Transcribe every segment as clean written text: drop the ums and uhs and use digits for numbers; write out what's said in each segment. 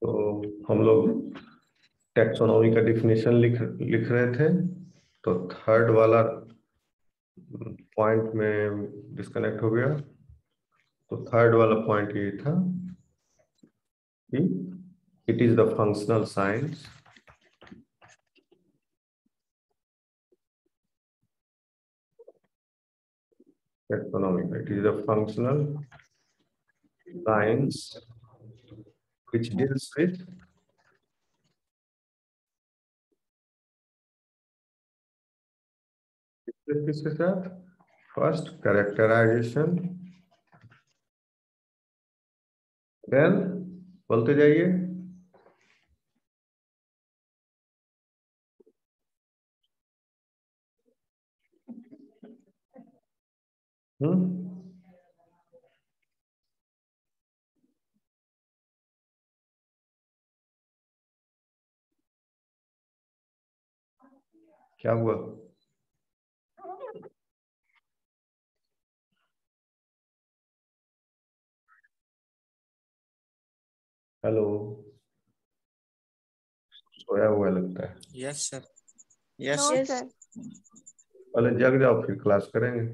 तो हम लोग टैक्सोनॉमी का डिफिनेशन लिख लिख रहे थे। तो थर्ड वाला पॉइंट में डिस्कनेक्ट हो गया। तो थर्ड वाला पॉइंट ये था कि it is the functional science taxonomy का, it is the functional science which deals with किसके साथ? फर्स्ट कैरेक्टराइजेशन, देन बोलते जाइए। हम्म, क्या हुआ? हेलो, सोया हुआ लगता है। Yes sir. Yes no sir. Sir. पहले जग जाओ फिर क्लास करेंगे।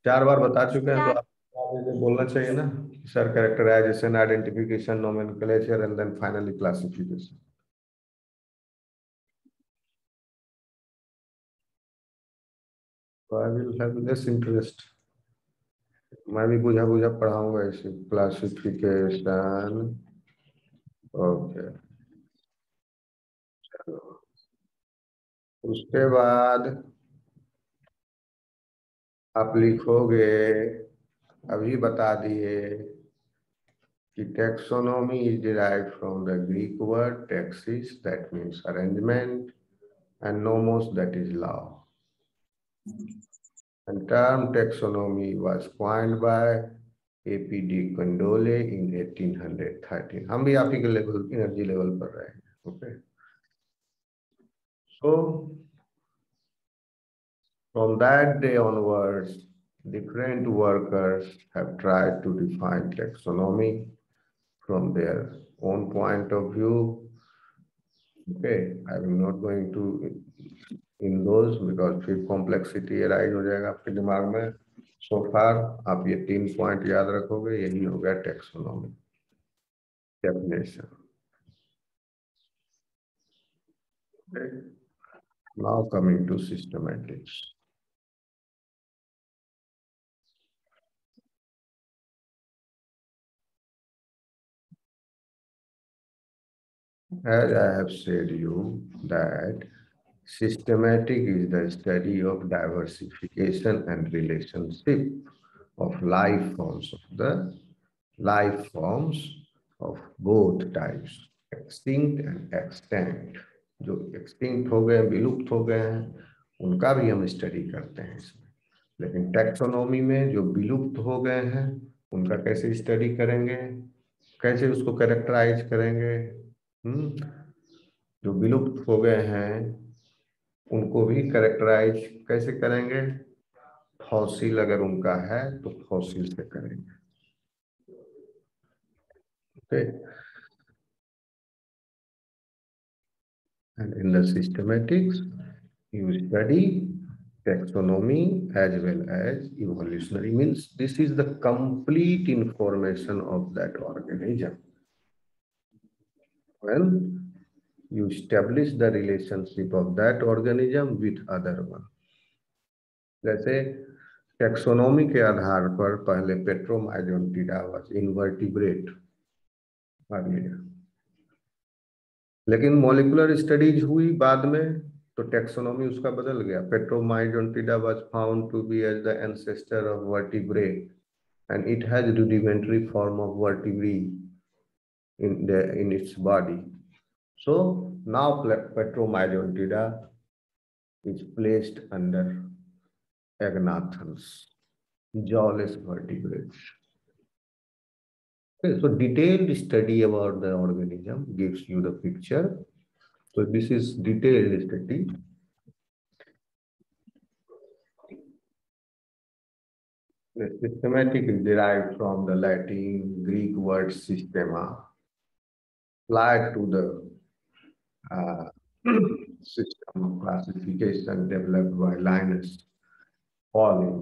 4 बार बता चुके हैं तो क्या? आपको बोलना चाहिए ना, sir characterisation, identification, nomenclature and then finally classification. I will have less interest. मैं भी बुझा बुझा पढ़ाऊंगा ऐसे क्लासिफिकेशन। ओके, उसके बाद आप लिखोगे, अभी बता दिए कि taxonomy is derived from the Greek word taxis, that means arrangement, and nomos, that is law. And term taxonomy was coined by A.P.D. Condole in 1813. हम भी आप ही के लेवल, एनर्जी लेवल पर रहे हैं। Okay, so from that day onwards, different workers have tried to define taxonomy from their own point of view. Okay, I am not going to in those because फिर complexity arise हो जाएगा आपके दिमाग में। So far आप ये 3 point याद रखोगे, यही हो गया taxonomy definition. Okay. Now coming to systematics. As I have said you that systematic is the study of diversification and relationship of life forms, of the life forms of both types, extinct and extant. जो extinct हो गए, विलुप्त हो गए हैं, उनका भी हम स्टडी करते हैं इसमें। लेकिन टैक्सोनॉमी में जो विलुप्त हो गए हैं, उनका कैसे स्टडी करेंगे, कैसे उसको कैरेक्टराइज करेंगे। जो विलुप्त हो गए हैं उनको भी कैरेक्टराइज कैसे करेंगे? फॉसिल अगर उनका है तो फॉसिल से करेंगे। Okay. And in the systematics, you study taxonomy as well as evolutionary, means this is the complete information of that organism. When you establish the relationship of that organism with other one, जैसे taxonomy के आधार पर पहले Petromyzontida was invertebrate, लेकिन molecular studies हुई बाद में तो टैक्सोनॉमी उसका बदल गया। Petromyzontida was found to be as the ancestor of vertebrate and it has rudimentary form of vertebrae in its body. So now Petromyzontida is placed under agnathans, jawless vertebrates. Okay, so detailed study about the organism gives you the picture. So this is detailed study. The systematic is derived from the Latin Greek word systema, applied to the system of classification developed by Linus Pauling,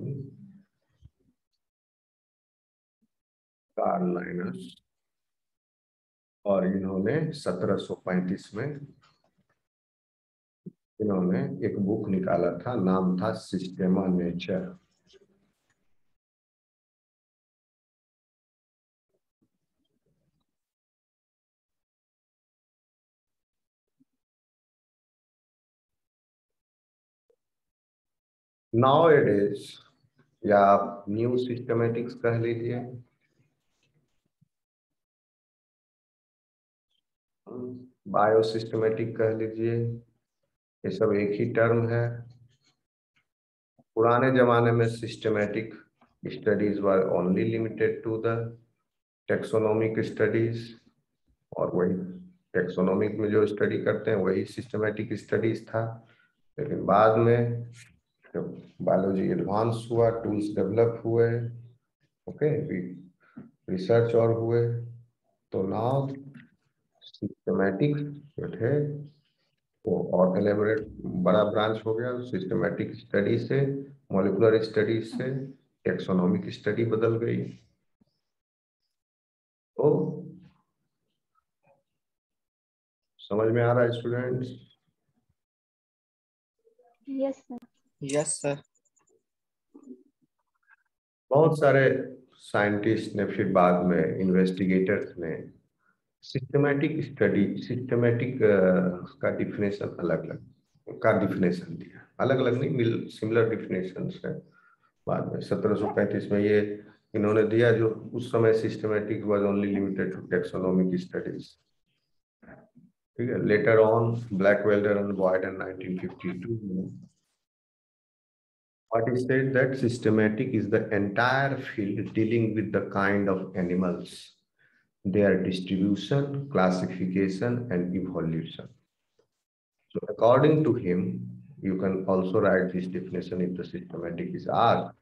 Carl Linnaeus, और इन्होंने 1735 में इन्होंने एक book निकाला था, नाम था सिस्टेमा nature. Now it is, या आप न्यू सिस्टमेटिक्स कह लीजिए, बायो सिस्टमेटिक कह लीजिए, ये सब एक ही टर्म है। पुराने जमाने में systematic studies were only limited to the taxonomic studies, और वही टेक्सोनोमिक में जो स्टडी करते हैं वही सिस्टमेटिक स्टडीज था। लेकिन बाद में जब बायोलॉजी एडवांस हुआ, टूल्स डेवलप हुए, ओके, रिसर्च और हुए, तो नाउ सिस्टमेटिक जो थे वो और एलेबोरेट बड़ा ब्रांच हो गया। सिस्टमेटिक स्टडी से, मॉलिक्यूलर स्टडी से टेक्सोनोमिक स्टडी बदल गई। तो समझ में आ रहा है students? Yes sir. Yes sir. बहुत सारे साइंटिस्ट ने फिर बाद में, इन्वेस्टिगेटर्स ने सिस्टमेटिक स्टडी, सिस्टमेटिक का डिफिनेशन अलग अलग का डिफिनेशन दिया, अलग अलग नहीं, मिल सिमिलर डिफिनेशन है। बाद में 1735 में ये इन्होंने दिया, जो उस समय systematic was only limited to taxonomic studies. ठीक है, later on Blackwelder and Boyd in 1952 में what is said that systematic is the entire field dealing with the kind of animals, their distribution, classification, and evolution. So according to him, you can also write this definition if the systematic is asked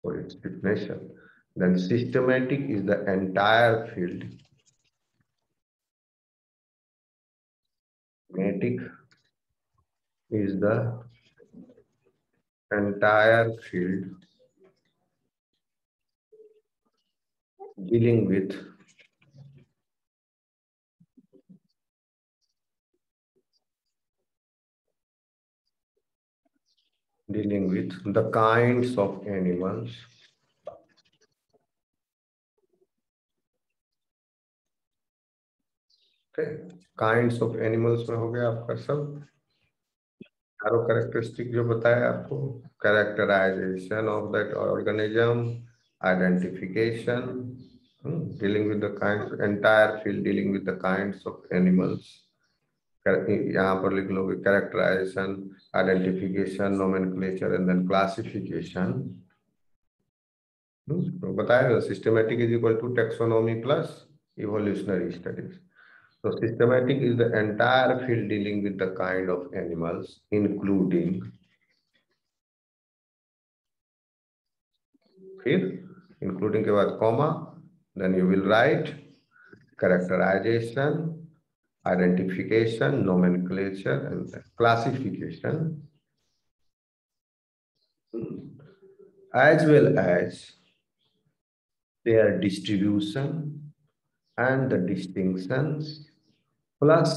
for its definition. Then systematic is the entire field. Systematic is the entire field dealing with the kinds of animals kinds of animals में हो गया आपका सब चारों characteristic जो बताया आपको, characterisation of that organism, identification, dealing with the kinds, entire field dealing with the kinds of animals. यहाँ पर लिख लोगे characterisation, identification, nomenclature and then classification. तो बताया systematic is equal to taxonomy plus evolutionary studies. So systematic is the entire field dealing with the kind of animals, including, फिर including के बाद comma, then you will write characterization, identification, nomenclature, and classification, as well as their distribution and the distinctions, plus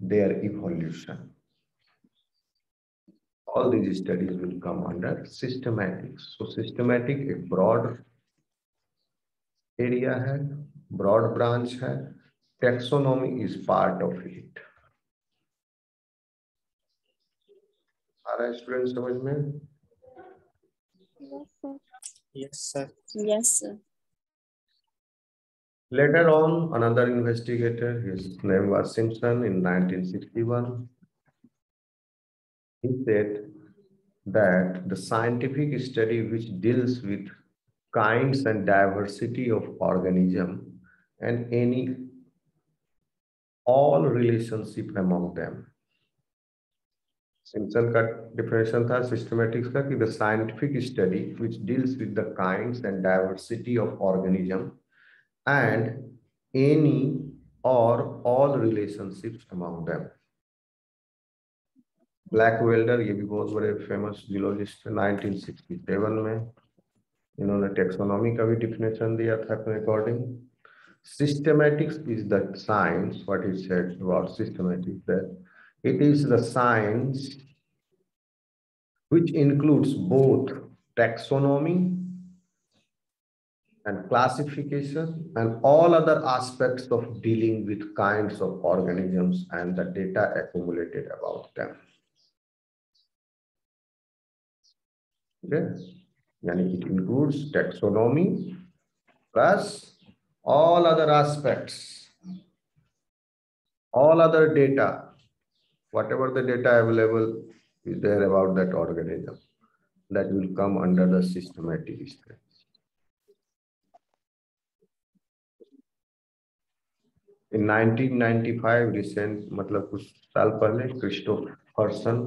their evolution. All these studies will come under systematic. So systematic एक broad area है, broad branch है, taxonomy is part of it. आ रहा है student समझ में? Yes sir. Yes sir. Yes sir. Later on, another investigator, his name was Simpson, in 1961, he said that the scientific study which deals with kinds and diversity of organism and any all relationship among them. Simpson का definition था systematics का कि the scientific study which deals with the kinds and diversity of organism and any or all relationships among them. Black welder, ये भी बहुत बड़े famous geologist, 1967 में इन्होंने टेक्सोनॉमी का भी डिफिनेशन दिया था अपने according. Systematics is the science, what he said about systematics, that it is the science which includes both taxonomy and classification and all other aspects of dealing with kinds of organisms and the data accumulated about them. Okay? Yani it includes taxonomy plus all other aspects, all other data, whatever the data available is there about that organism, that will come under the systematic study. In 1995, recent, मतलब कुछ साल पहले, Christopherson,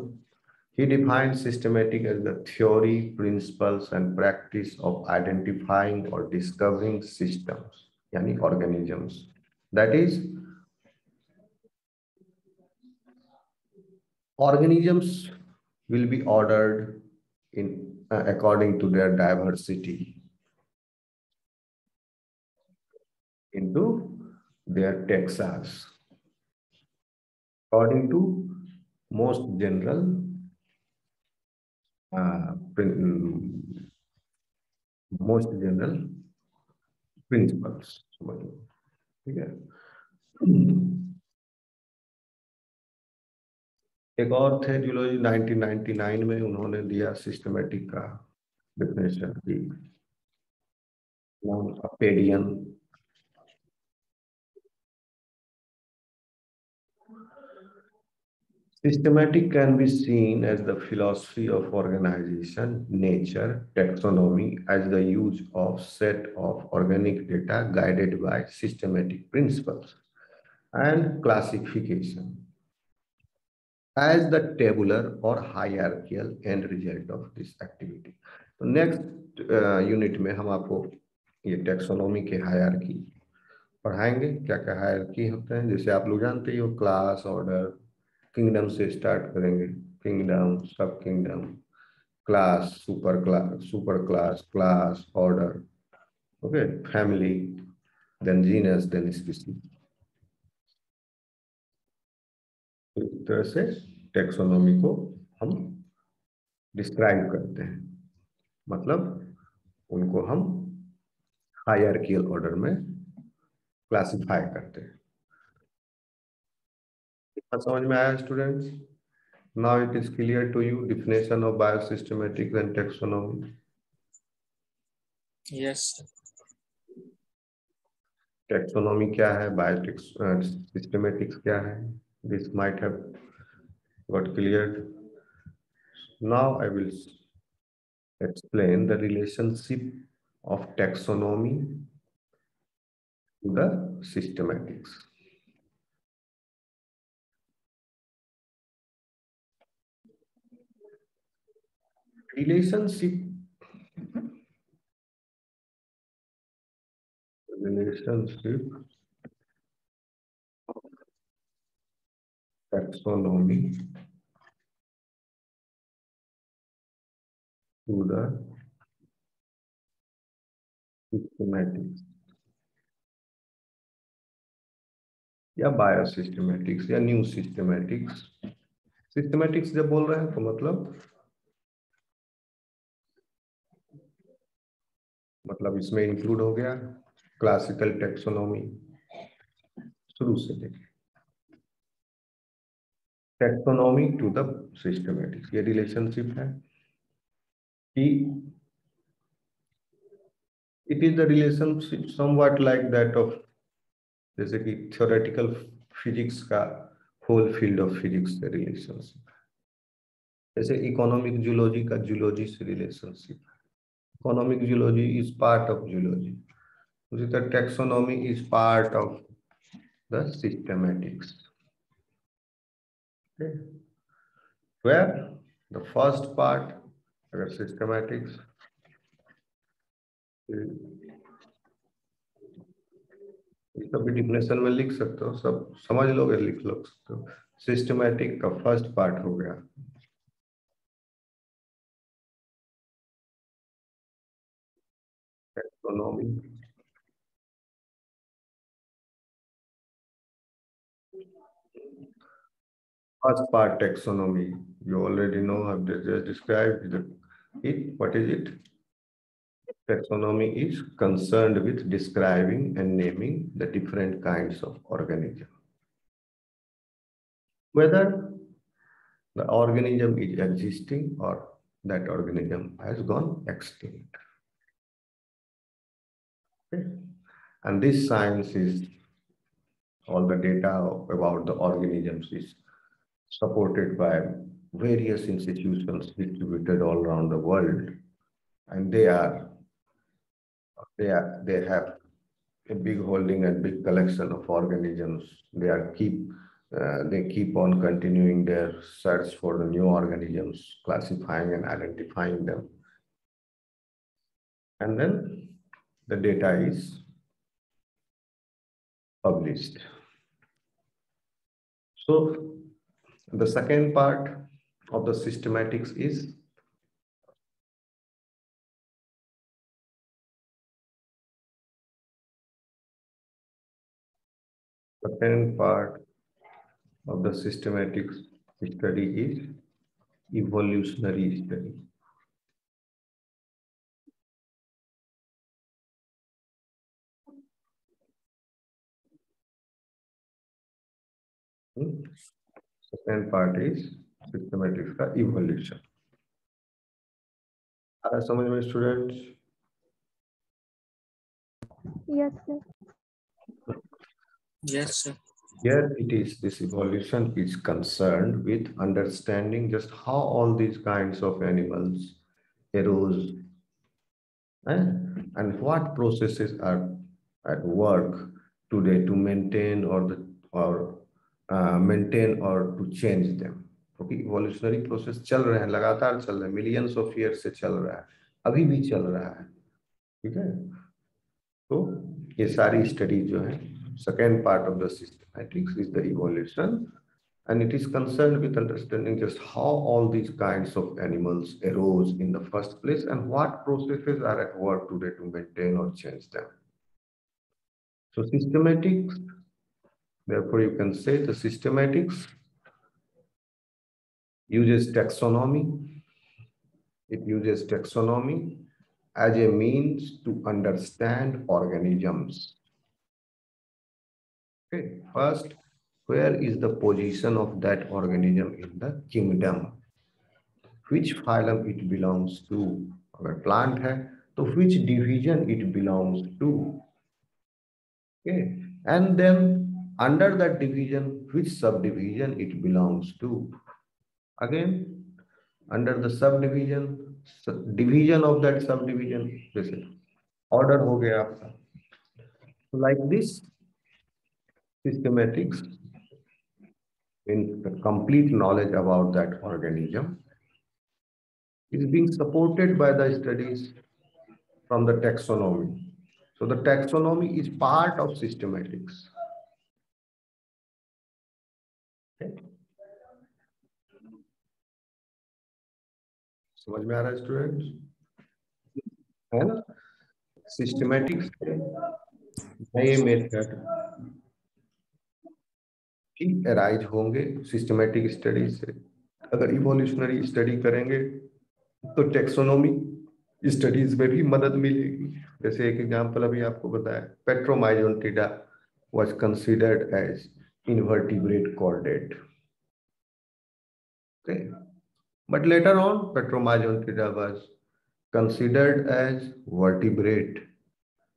he defined systematic as the theory, principles, and practice of identifying or discovering systems, yani organisms. That is, organisms will be ordered in according to their diversity into their taxas, according to most general principles. ठीक है. एक और थे zoology, 1999 में उन्होंने दिया systematic का definition दी, अपेडियन. Systematic can be seen as the philosophy of organization, nature, taxonomy, as the use of set of organic data guided by systematic principles, and classification as the tabular or hierarchical end result of this activity. तो next unit में हम आपको ये taxonomy के hierarchy पढ़ाएंगे. क्या क्या hierarchy होते हैं, जैसे आप लोग जानते ही हो, क्लास, ऑर्डर, किंगडम से स्टार्ट करेंगे, किंगडम, सब kingdom, class, super class, class, order, okay, family, then genus, then species. इस तरह से टैक्सोनॉमी को हम डिस्क्राइब करते हैं, मतलब उनको हम हायरार्किकल ऑर्डर में क्लासिफाई करते हैं. समझ में आया students? Now it is clear to you definition of biosystematics and taxonomy. Yes, sir. Taxonomy क्या है, biosystematics क्या है? This might have got cleared. Now I will explain the relationship of taxonomy to the systematics. Relationship of taxonomy to the systematics या बायोसिस्टेमेटिक्स या new systematics. Systematics जब बोल रहे हैं तो मतलब इसमें इंक्लूड हो गया क्लासिकल टैक्सोनॉमी शुरू से लेके टैक्सोनॉमी टू द सिस्टेमेटिक्स. ये रिलेशनशिप है कि it is the relationship somewhat like that of, जैसे कि थ्योरेटिकल फिजिक्स का होल फील्ड ऑफ फिजिक्स से रिलेशनशिप, जैसे इकोनॉमिक जूलॉजी का जूलॉजी से relationship. Economic zoology is part of zoology. उसी तरह taxonomy is part of the systematics. Where the first part, systematics, is कभी डिफिनेशन में लिख सकते हो, सब समझ लोगे, लिख लो सकते हो। सिस्टमैटिक का फर्स्ट पार्ट हो गया। Taxonomy, first part taxonomy. You already know, I've just described it. What is it? Taxonomy is concerned with describing and naming the different kinds of organism. Whether the organism is existing or that organism has gone extinct. Okay. And this science is, all the data about the organisms is supported by various institutions distributed all around the world, and they have a big holding and big collection of organisms. They keep on continuing their search for the new organisms, classifying and identifying them, and then the data is published. So the second part of the systematics is systematics study is evolutionary study. Second part is systematics का evolution. आया समझ में students? Yes, sir. Yes, sir. Here it is, this evolution is concerned with understanding just how all these kinds of animals arose, and what processes are at work today to maintain maintain or to change them. क्योंकि evolutionary process चल रहे हैं, लगातार चल रहे हैं, millions of year से चल रहा है, अभी भी चल रहा है, ठीक है। तो ये सारी स्टडी जो है, second part of the systematics is the evolution, and it is concerned with understanding just how all these kinds of animals arose in the first place and what processes are at work today to maintain or change them. So systematics, therefore you can say the systematics uses taxonomy. It uses taxonomy as a means to understand organisms. Okay, first, where is the position of that organism in the kingdom? Which phylum it belongs to? अगर plant है तो which division it belongs to? Okay, and then under that division, which subdivision it belongs to? Again, under the subdivision, division of that subdivision, जैसे order हो गया आपका. Like this, systematics in the complete knowledge about that organism is being supported by the studies from the taxonomy. So the taxonomy is part of systematics. Okay. समझ में आ रहा है students? है ना? सिस्टमैटिक्स नए मेथड ठीक अराइज होंगे systematic study से। अगर इवोल्यूशनरी स्टडी करेंगे तो टेक्सोनोमी स्टडीज में भी मदद मिलेगी। जैसे एक एग्जांपल अभी आपको बताया, पेट्रोमाइजोंटिडा was considered as invertebrate chordate. Okay, but later on Petromajontida was considered as vertebrate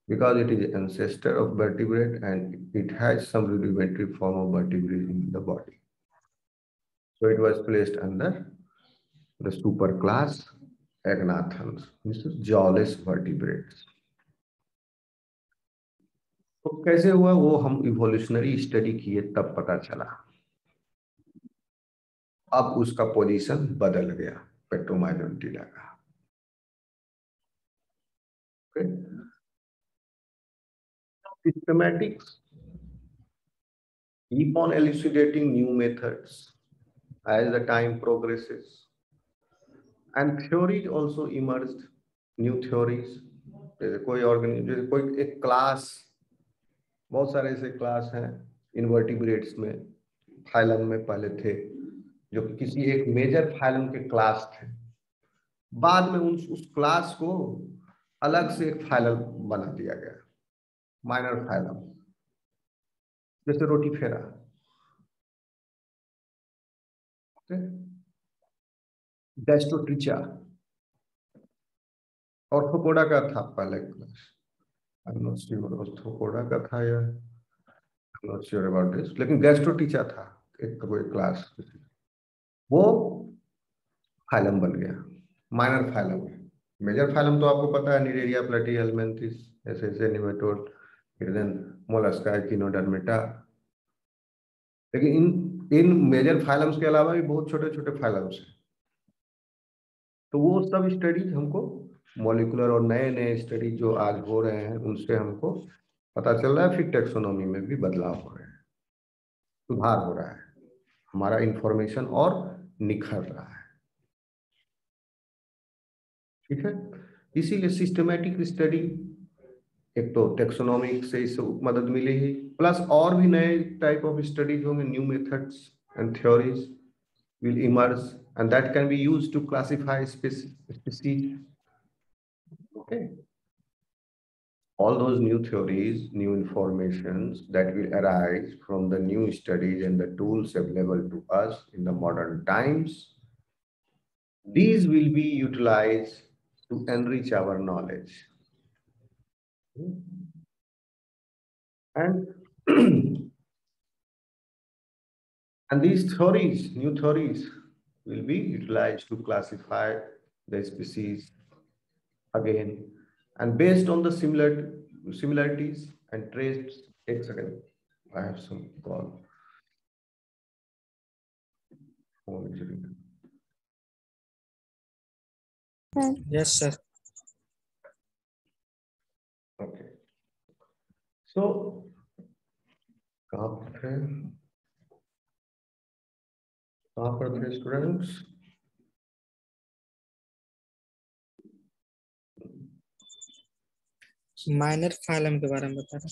because it is ancestor of vertebrate and it has some rudimentary form of vertebrate in the body. So it was placed under the superclass Agnathans, this is jawless vertebrates. तो कैसे हुआ वो हम evolutionary study किए तब पता चला। अब उसका पोजीशन बदल गया पेट्रोमाइजोंटिडा का। Systematics keep on elucidating new methods as the time progresses, and theories also emerged, new theories. जैसे कोई एक क्लास, बहुत सारे ऐसे क्लास हैं इनवर्टिब्रेट्स में, फाइलम में पहले थे, जो कि किसी एक मेजर फाइलम के क्लास थे। बाद में उस क्लास को अलग से एक फाइलम बना दिया गया, माइनर फाइलम, जैसे रोटीफेरा। गैस्ट्रोट्रिचा, ऑर्थोपोडा का था पहले class, I am not sure arthropoda का था या I am not sure about this, लेकिन गैस्ट्रोट्रिचा था एक कोई क्लास, वो फाइलम बन गया, माइनर फाइलम। मेजर फाइलम तो आपको पता है, निरेरिया, प्लेटीहेलमिन्थिस, ऐसे नेमेटोड, फिर देन मोलस्का, एकिनोडर्मेटा। लेकिन इन मेजर फाइलम्स के अलावा भी बहुत छोटे छोटे फाइलम्स हैं। तो वो सब स्टडीज हमको मॉलिक्यूलर और नए नए स्टडी जो आज हो रहे हैं उनसे हमको पता चल रहा है। फिर टेक्सोनॉमी में भी बदलाव हो रहे हैं, सुधार हो रहा है, हमारा इंफॉर्मेशन और निखर रहा है। ठीक है, इसीलिए सिस्टमेटिक स्टडी, एक तो टेक्सोनॉमिक से इससे मदद मिलेगी, प्लस और भी नए टाइप ऑफ स्टडीज होंगे, new methods and theories will emerge, and that can be used to classify species. Okay, all those new theories, new informations that will arise from the new studies and the tools available to us in the modern times, these will be utilized to enrich our knowledge. And and these theories, new theories, will be utilized to classify the species again, and based on the similarities and traits. Take a second, I have some call. Phone is ringing. Sir. Yes, sir. Okay, so कहाँ पर थे students? Minor phylum के बारे में बता रहे।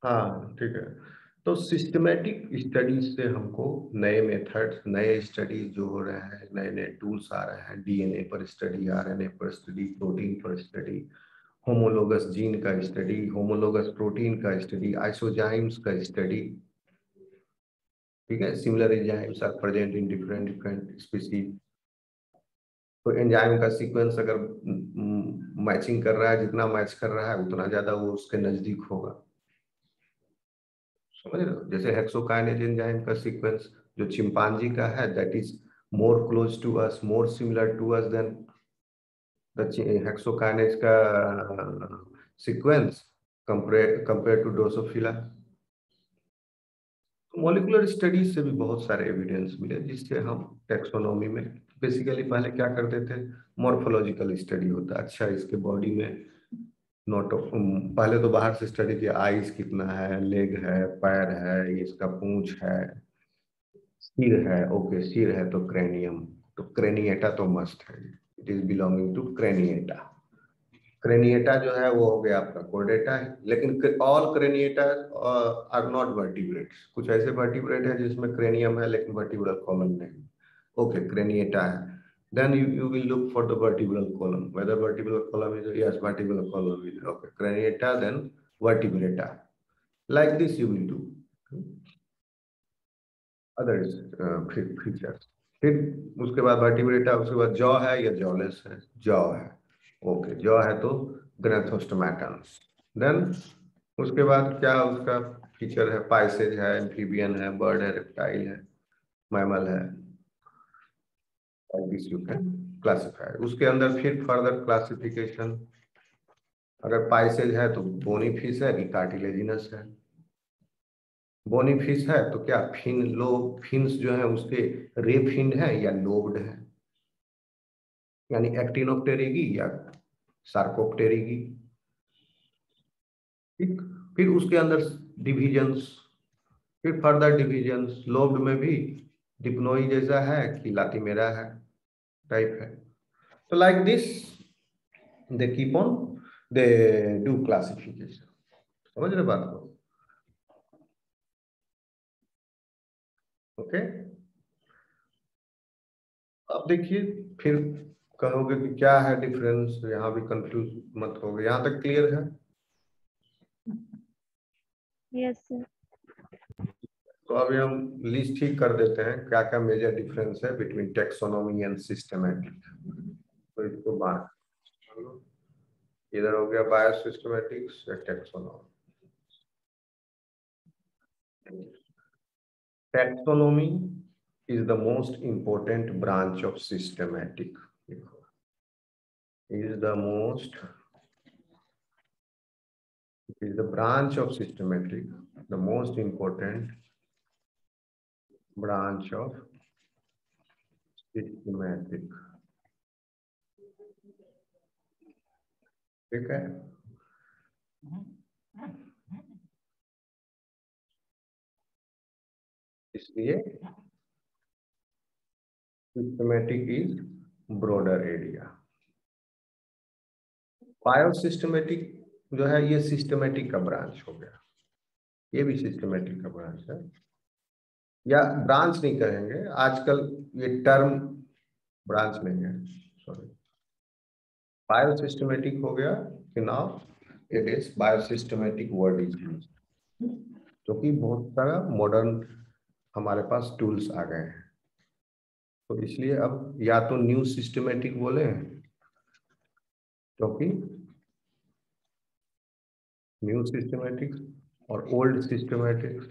हाँ ठीक है, तो सिस्टमेटिक स्टडीज से हमको नए मेथड्स, नए स्टडीज जो हो रहे हैं, नए नए टूल्स आ रहे हैं, डीएनए पर स्टडी, आरएनए पर स्टडी, प्रोटीन पर स्टडी, होमोलोगस जीन का स्टडी, होमोलोगस प्रोटीन का स्टडी, आइसोजाइम्स का स्टडी। ठीक है, similar enzymes are present in different species. तो एंजाइम का सीक्वेंस अगर मैचिंग कर रहा है, जितना मैच कर रहा है उतना ज्यादा वो उसके नजदीक होगा, समझ रहे हो? जैसे हेक्सोकाइनेज एंजाइम का सीक्वेंस जो चिंपांजी का है, that is more close to us, more similar to us than the hexokinase का sequence compare to drosophila. Molecular studies से भी बहुत सारे एविडेंस मिले, जिससे हम टैक्सोनॉमी में बेसिकली पहले क्या करते थे, मॉर्फोलॉजिकल स्टडी होता है। अच्छा, इसके बॉडी में नोट, पहले तो बाहर से स्टडी किया, आईज कितना है, लेग है, पैर है, इसका पूंछ है, सिर है, ओके सिर है तो क्रेनियम, तो क्रेनिएटा तो मस्ट है, it is belonging to Craniata. Craniata जो है वो हो गया आपका कोर्डेटा है, लेकिन all Craniata are not vertebrates. कुछ ऐसे वर्टिब्रेट है जिसमें क्रेनियम है लेकिन वर्टिब्रल कॉलम नहीं। ओके, क्रेनिएटा है, then you will look for the vertebral column, whether vertebral column is, yes, vertebral column is okay, craniata, then vertebrata, like this you will do other features। फिर उसके बाद vertebrata, उसके बाद jaw है या jawless है, jaw है, okay jaw है तो ग्रेथोस्टोमेटन्स। देन उसके बाद क्या उसका फीचर है, पाइसेज है, एम्फीबियन है, बर्ड है, रेप्टाइल है, मैमल है, दिस यू कैन क्लासिफाई। उसके अंदर फिर फर्दर क्लासिफिकेशन, अगर पाइसेज है तो बोनी फिश है कि कार्टिलेजिनस है। बोनी फिश है तो क्या फिन, लोब फिन्स जो है उसके रे फिन है या लोब्ड है, यानी एक्टिनोप्टेरिगी या सार्कोप्टेरिगी। ठीक, फिर उसके अंदर डिविजन्स, फिर फर्दर डिविजन, लोब्ड में भी डिप्नोई जैसा है कि लातिमेरा है टाइप है। तो like this they keep on, they do classification. समझ रहे बात को? ओके, अब देखिए, फिर कहोगे कि क्या है डिफरेंस, यहाँ भी कंफ्यूज मत होगे। यहाँ तक क्लियर है? Yes sir. तो अभी हम लिस्ट ही कर देते हैं क्या क्या मेजर डिफरेंस है बिटवीन टेक्सोनॉमी एंड सिस्टमैटिक। तो इसको बात, इधर हो गया बायोसिस्टमैटिक्स या taxonomy. Taxonomy is the most important branch of systematic. Is the most, is the branch of systematic, the most important branch of systematic. ठीक है? इसलिए systematic is broader area. बायोसिस्टमेटिक जो है ये सिस्टमेटिक का ब्रांच हो गया, ये भी सिस्टमेटिक का ब्रांच है, या ब्रांच नहीं कहेंगे आजकल, ये टर्म ब्रांच नहीं है, सॉरी। बायोसिस्टमेटिक हो गया कि now it is biosystematic word is used, क्योंकि बहुत सारा मॉडर्न हमारे पास टूल्स आ गए हैं, तो इसलिए अब या तो न्यू सिस्टमेटिक बोले, क्योंकि न्यू सिस्टमेटिक और old systematic,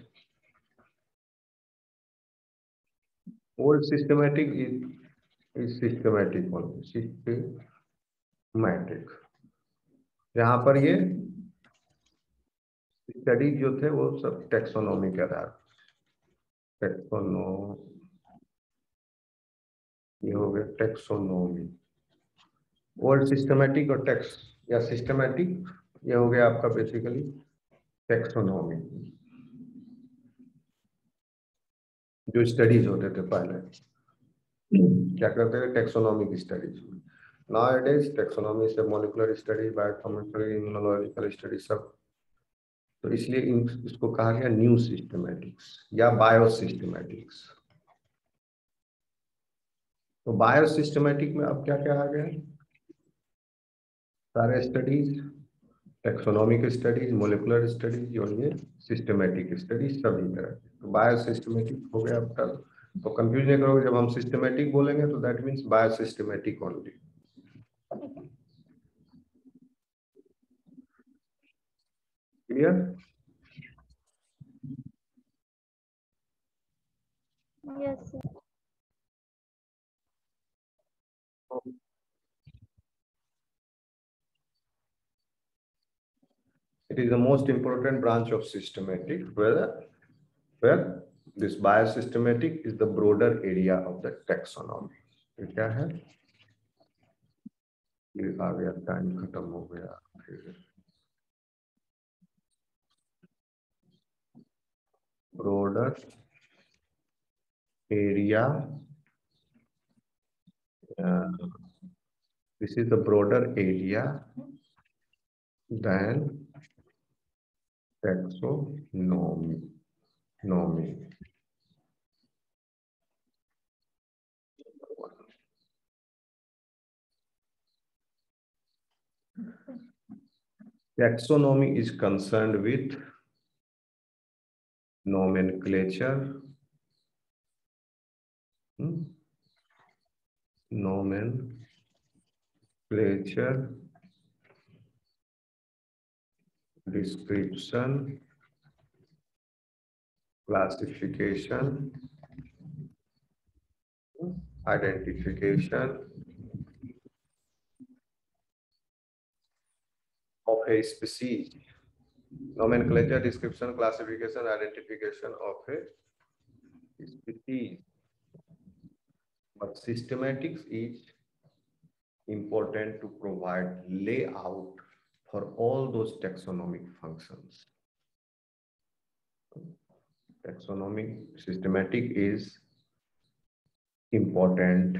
old systematic is systematic only, systematic. यहाँ पर ये स्टडी जो थे वो सब टेक्सोनॉमी के आधार, टेक्सोनो, ये हो गया टेक्सोनॉमी। ओल्ड सिस्टमेटिक और टेक्स या सिस्टमेटिक, ये हो गया आपका बेसिकली टेक्सोनॉमी। जो स्टडीज होते थे पहले क्या करते थे, टेक्सोनॉमी की स्टडीज। नाउ-ए-डेज टेक्सोनॉमी से molecular study, biochemical, immunological study सब, तो इसलिए इसको कहा गया न्यू सिस्टमेटिक्स या बायोसिस्टमेटिक्स। तो बायोसिस्टमेटिक में अब क्या क्या आ गया, सारे studies, taxonomic studies, molecular studies और ये सिस्टमेटिक स्टडीज सभी तरह की। तो बायोसिस्टमेटिक हो गया अब तक, तो कंफ्यूज नहीं करोगे, जब हम सिस्टमेटिक बोलेंगे तो that means biosystematic only. Clear? Yes sir. It is the most important branch of systematic, where this biosystematic is the broader area of the taxonomy. ये क्या है, ये आ गया, टाइम खत्म हो गया। broader area, this is the broader area than taxonomy. Taxonomy is concerned with nomenclature, nomenclature, description, classification, identification of a species. Nomenclature, description, classification, identification of a species. But systematics is important to provide layout for all those taxonomic functions. Taxonomic systematic is important.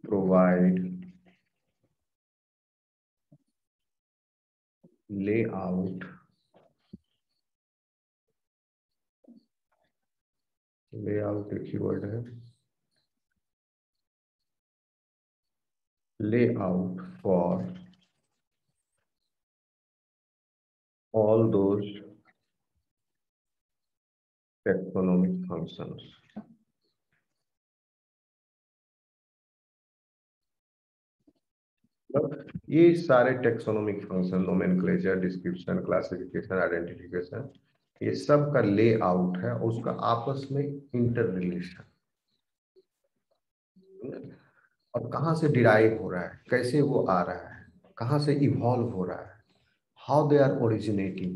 Provide layout. Layout एक keyword है. Layout for all those taxonomic functions. ये सारे taxonomic function, nomenclature, description, classification, identification, ये सब का layout है, उसका आपस में इंटर रिलेशन, और कहाँ से डिराइव हो रहा है, कैसे वो आ रहा है, कहाँ से इवॉल्व हो रहा है, how they are originating,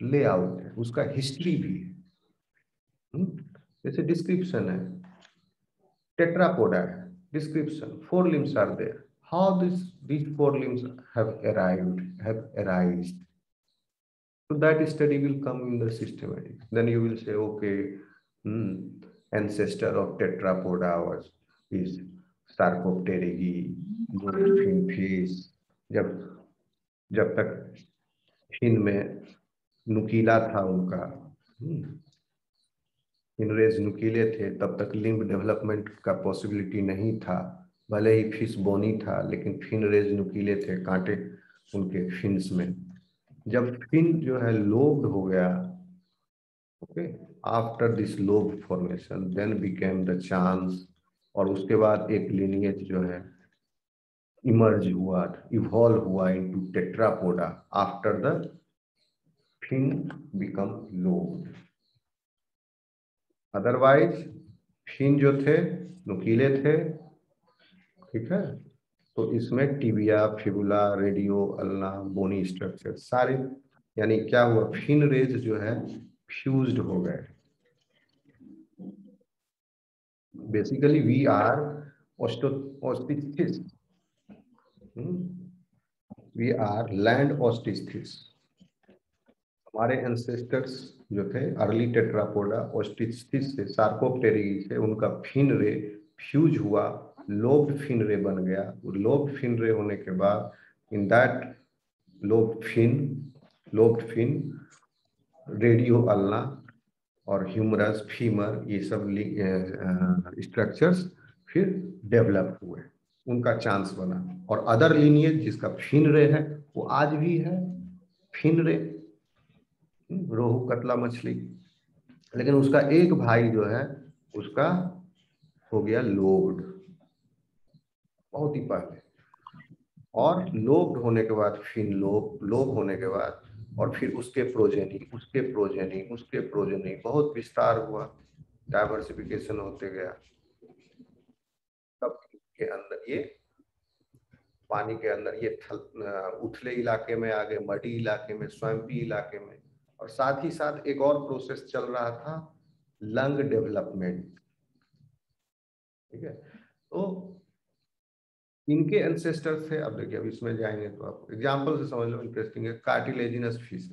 layout है, उसका हिस्ट्री भी है. जैसे डिस्क्रिप्शन है, टेट्रापोडा है, description, 4 limbs are there, how these 4 limbs have arisen. So that study will come in the systematic. Then you will say, okay, ancestor of tetrapoda is Sarcopterygi, fin fish. जब तक fin में नुकीला था उनका, फिनरेज नुकीले थे, तब तक लिम्ब डेवलपमेंट का पॉसिबिलिटी नहीं था. भले ही फिश बोनी था, लेकिन फिनरेज नुकीले थे, कांटे उनके फिन्स में. जब फिन जो है लोब्ड हो गया, okay, after this lobe formation then became the chance, और उसके बाद एक लिनिएज जो है इमर्ज हुआ, इवॉल्व हुआ into Tetrapoda after the fin become lobed. Otherwise fin जो थे नुकीले थे, ठीक है, तो इसमें tibia, fibula, radio, ulna, bony structure सारे, यानी क्या हुआ, फिन रेज जो है फ्यूज्ड हो गए. Basically we are osteichthyes, we are land osteichthyes. हमारे एंसेस्टर्स जो थे अर्ली टेट्रापोडा ओस्टिथिस से, सार्कोप्टेरिगी से, उनका फिन रे फ्यूज हुआ, लोब्ड फिन रे बन गया. लोब्ड फिन रे होने के बाद in that lobed fin radio ulna और ह्यूमरस, फीमर, ये सब स्ट्रक्चर्स फिर डेवलप हुए, उनका चांस बना. और अदर लीनिएज जिसका फिन रे है वो आज भी है, फिन रे, रोहू, कतला मछली, लेकिन उसका एक भाई जो है उसका हो गया लोब्ड बहुत ही पहले. और लोब्ड होने के बाद फिन लोब होने के बाद, और फिर उसके प्रोजेनी बहुत विस्तार हुआ, डाइवर्सिफिकेशन होते गया. तब के अंदर ये पानी के अंदर ये उथले इलाके में आ गए, मडी इलाके में, स्वैम्पी इलाके में. और साथ ही साथ एक और प्रोसेस चल रहा था, लंग डेवलपमेंट. ठीक है, तो इनके एंसेस्टर थे. अब देखिए, अब इसमें जाएंगे तो आप एग्जांपल से समझ लो, इंटरेस्टिंग है. Cartilaginous fish,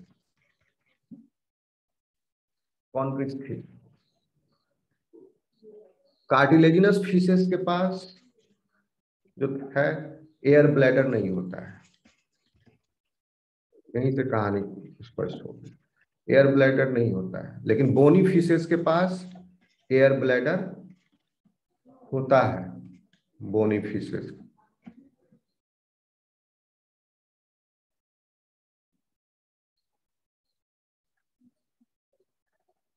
concrete fish. Cartilaginous fishes के पास जो है एयर ब्लैडर नहीं होता है. यहीं से कहानी स्पष्ट होगी, एयर ब्लैडर नहीं होता है. लेकिन बोनी फिशेस के पास एयर ब्लैडर होता है. बोनी फिशेस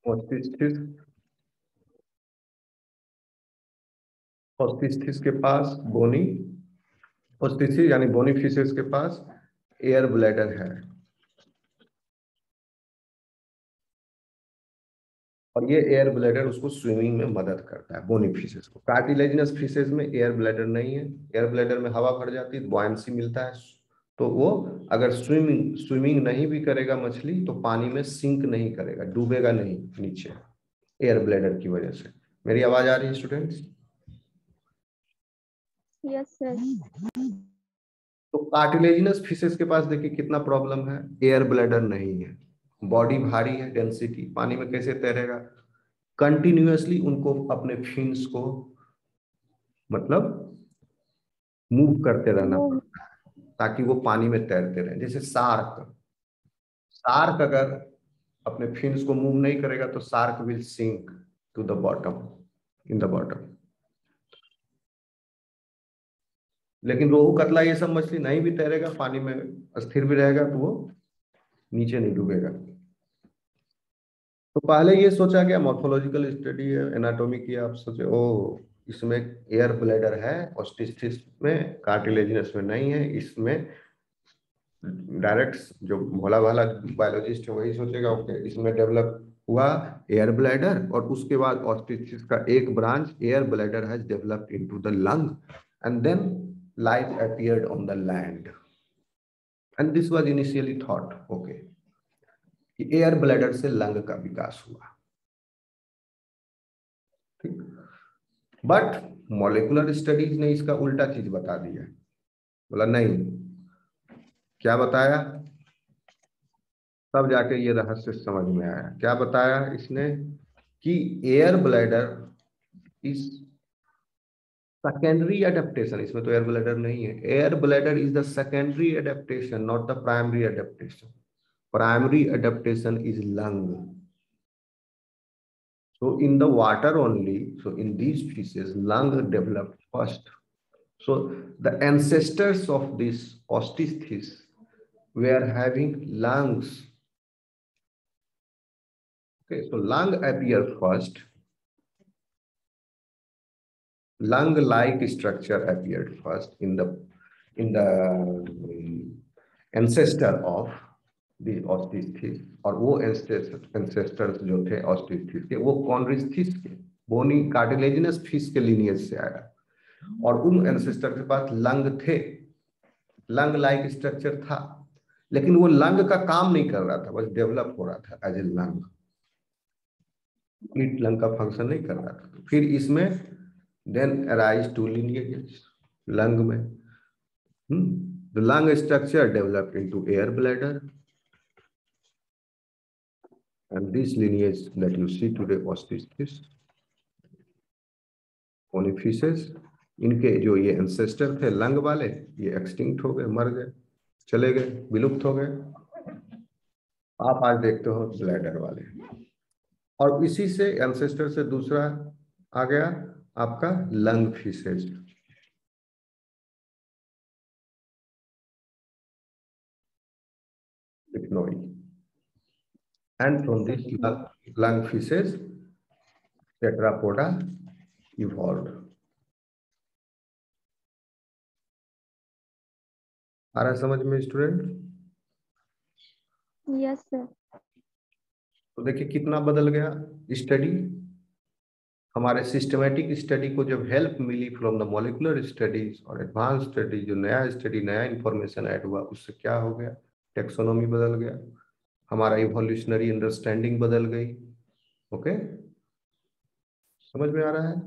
ऑस्टिस्थिस के पास ऑस्टिस्थिस यानी बोनी फिशेस के पास एयर ब्लैडर है. और ये एयर ब्लैडर उसको स्विमिंग में मदद करता है, बोनी फिशेस को. कार्टिलेजिनस फिशेस में एयर ब्लैडर नहीं है. एयर ब्लैडर में हवा भर जाती है, बॉयंसी मिलता है, तो वो अगर स्विमिंग नहीं भी करेगा मछली, तो पानी में सिंक नहीं करेगा, डूबेगा नहीं नीचे, एयर ब्लैडर की वजह से. मेरी आवाज आ रही है स्टूडेंट्स? Yes, sir. तो कार्टिलेजिनस फिशेस के पास देखिए कितना प्रॉब्लम है, एयर ब्लैडर नहीं है, बॉडी भारी है, डेंसिटी, पानी में कैसे तैरेगा, कंटिन्यूअसली उनको अपने फिन्स को मतलब मूव करते रहना मूव। पड़ता है ताकि वो पानी में तैरते रहे। जैसे शार्क, शार्क अगर अपने फिन्स को मूव नहीं करेगा तो shark will sink to the bottom, in the bottom. लेकिन रोहू कतला ये सब मछली नहीं भी तैरेगा, पानी में स्थिर भी रहेगा तो वो नीचे नहीं डूबेगा। तो पहले ये सोचा गया मॉर्फोलॉजिकल स्टडी है, एनाटॉमी की, आप सोचे ओ इसमें एयर ब्लैडर है ऑस्टिस्टिस में, कार्टिलेजिनस में नहीं है। इसमें डायरेक्ट जो भोला भाला बायोलॉजिस्ट है वही सोचेगा ओके इसमें डेवलप हुआ एयर ब्लैडर, और उसके बाद ऑस्टिस्टिस का एक branch air bladder has developed into the lung and then life appeared on the land. And this was initially thought okay कि एयर ब्लैडर से लंग का विकास हुआ, ठीक। बट मॉलिक्यूलर स्टडीज ने इसका उल्टा चीज बता दिया, बोला नहीं, क्या बताया, तब जाके ये रहस्य समझ में आया। क्या बताया इसने कि air bladder is secondary adaptation, इसमें तो एयर ब्लैडर नहीं है, air bladder is the secondary adaptation not the primary adaptation, primary adaptation is lung. So in the water only, so in these fishes, lung developed first. So the ancestors of this Ostisthes were having lungs. Okay, so lung appear first. Lung-like structure appeared first in the ancestor of the Ostisthes, और वो ancestors जो थे Ostisthes के वो Chondrichthyes के बोनी cartilaginous fish के lineage से आया, और उन एंसेस्टर के पास लंग थे, लंग लाइक स्ट्रक्चर था, लेकिन वो लंग का काम नहीं कर रहा था, बस डेवलप हो रहा था as a lung, complete lung का फंक्शन नहीं कर रहा था। फिर इसमें then arise two lineages lung में, the lung structure developed into air bladder and this lineage that you see today Ostisthes, Onyphises, इनके जो ये एंसेस्टर थे लंग वाले ये एक्सटिंक्ट हो गए, मर गए, चले गए, विलुप्त हो गए। आप आज देखते हो ब्लैडर वाले, और इसी से एंसेस्टर से दूसरा आ गया आपका lung fishes. And from this lung fishes tetrapoda evolved। आ रहा है समझ में स्टूडेंट? Yes sir. तो देखिए कितना बदल गया स्टडी, हमारे सिस्टमेटिक स्टडी को जब हेल्प मिली फ्रॉम द मॉलिक्यूलर स्टडीज और एडवांस स्टडी, जो नया स्टडी नया इंफॉर्मेशन ऐड हुआ उससे क्या हो गया, टेक्सोनॉमी बदल गया, हमारा इवोल्यूशनरी अंडरस्टैंडिंग बदल गई। ओके, समझ में आ रहा है?